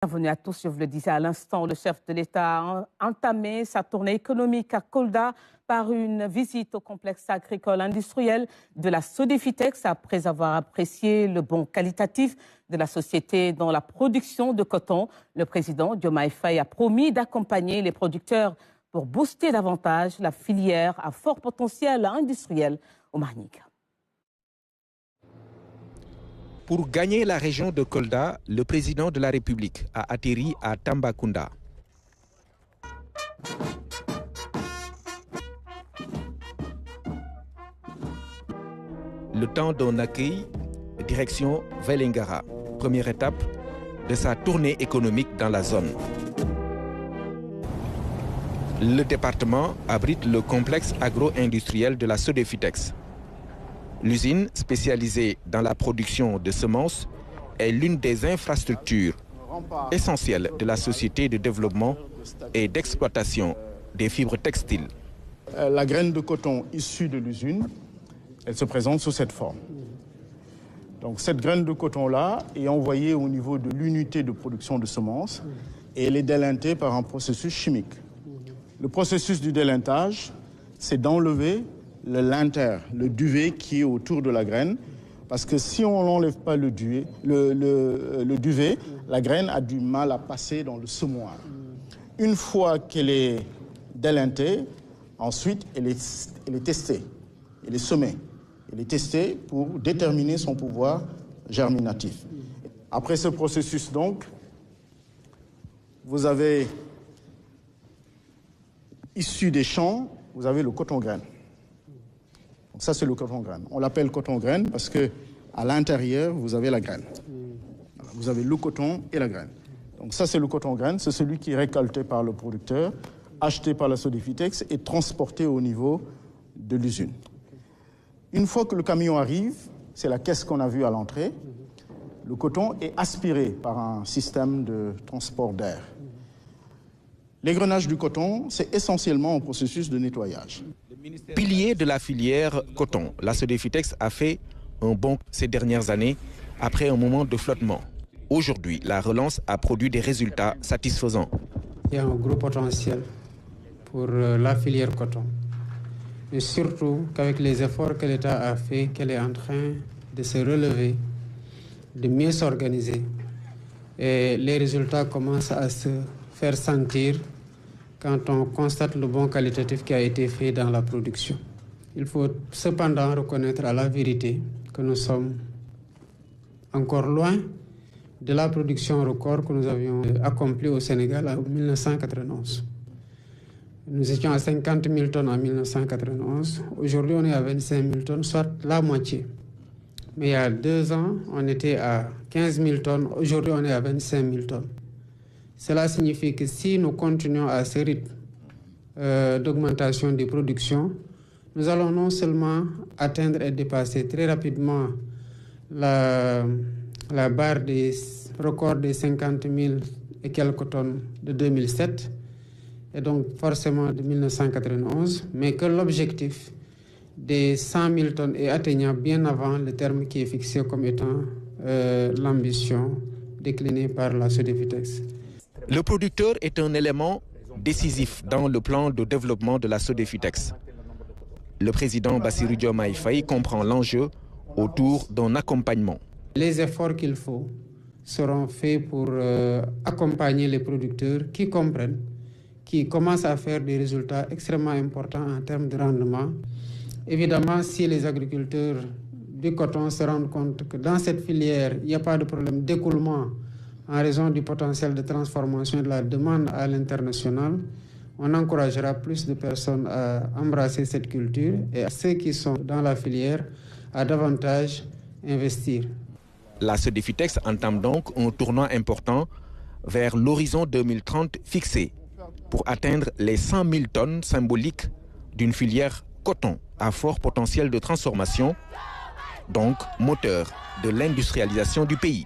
Bienvenue à tous, je vous le disais à l'instant, le chef de l'État a entamé sa tournée économique à Kolda par une visite au complexe agricole industriel de la Sodefitex après avoir apprécié le bond qualitatif de la société dans la production de coton. Le président Diomaye Faye a promis d'accompagner les producteurs pour booster davantage la filière à fort potentiel industriel au Martinique. Pour gagner la région de Kolda, le président de la République a atterri à Tambacounda. Le temps d'un accueil, direction Vélingara, première étape de sa tournée économique dans la zone. Le département abrite le complexe agro-industriel de la Sodefitex. L'usine, spécialisée dans la production de semences, est l'une des infrastructures essentielles de la société de développement et d'exploitation des fibres textiles. La graine de coton issue de l'usine, elle se présente sous cette forme. Donc cette graine de coton-là est envoyée au niveau de l'unité de production de semences et elle est délintée par un processus chimique. Le processus du délintage, c'est d'enlever le linter, le duvet qui est autour de la graine, parce que si on n'enlève pas le duvet, la graine a du mal à passer dans le semoir. Une fois qu'elle est délintée, ensuite elle est testée, elle est semée, elle est testée pour déterminer son pouvoir germinatif. Après ce processus donc, vous avez issu des champs, vous avez le coton-graine. Donc ça, c'est le coton-graine. On l'appelle coton-graine parce qu'à l'intérieur, vous avez la graine. Voilà, vous avez le coton et la graine. Donc ça, c'est le coton-graine. C'est celui qui est récolté par le producteur, acheté par la Sodefitex et transporté au niveau de l'usine. Une fois que le camion arrive, c'est la caisse qu'on a vue à l'entrée, le coton est aspiré par un système de transport d'air. L'égrenage du coton, c'est essentiellement un processus de nettoyage. Pilier de la filière coton, la Sodefitex a fait un bond ces dernières années après un moment de flottement. Aujourd'hui, la relance a produit des résultats satisfaisants. Il y a un gros potentiel pour la filière coton. Mais surtout qu'avec les efforts que l'État a fait, qu'elle est en train de se relever, de mieux s'organiser. Et les résultats commencent à se faire sentir quand on constate le bond qualitatif qui a été fait dans la production. Il faut cependant reconnaître à la vérité que nous sommes encore loin de la production record que nous avions accomplie au Sénégal en 1991. Nous étions à 50 000 tonnes en 1991. Aujourd'hui, on est à 25 000 tonnes, soit la moitié. Mais il y a 2 ans, on était à 15 000 tonnes. Aujourd'hui, on est à 25 000 tonnes. Cela signifie que si nous continuons à ce rythme d'augmentation des productions, nous allons non seulement atteindre et dépasser très rapidement la barre des records des 50 000 et quelques tonnes de 2007, et donc forcément de 1991, mais que l'objectif des 100 000 tonnes est atteignable bien avant le terme qui est fixé comme étant l'ambition déclinée par la Sodefitex. Le producteur est un élément décisif dans le plan de développement de la Sodefitex. Le président Bassirou Diomaye Faye comprend l'enjeu autour d'un accompagnement. Les efforts qu'il faut seront faits pour accompagner les producteurs qui comprennent, qui commencent à faire des résultats extrêmement importants en termes de rendement. Évidemment, si les agriculteurs du coton se rendent compte que dans cette filière, il n'y a pas de problème d'écoulement en raison du potentiel de transformation de la demande à l'international, on encouragera plus de personnes à embrasser cette culture et à ceux qui sont dans la filière à davantage investir. La Sodefitex entame donc un tournant important vers l'horizon 2030 fixé pour atteindre les 100 000 tonnes symboliques d'une filière coton à fort potentiel de transformation, donc moteur de l'industrialisation du pays.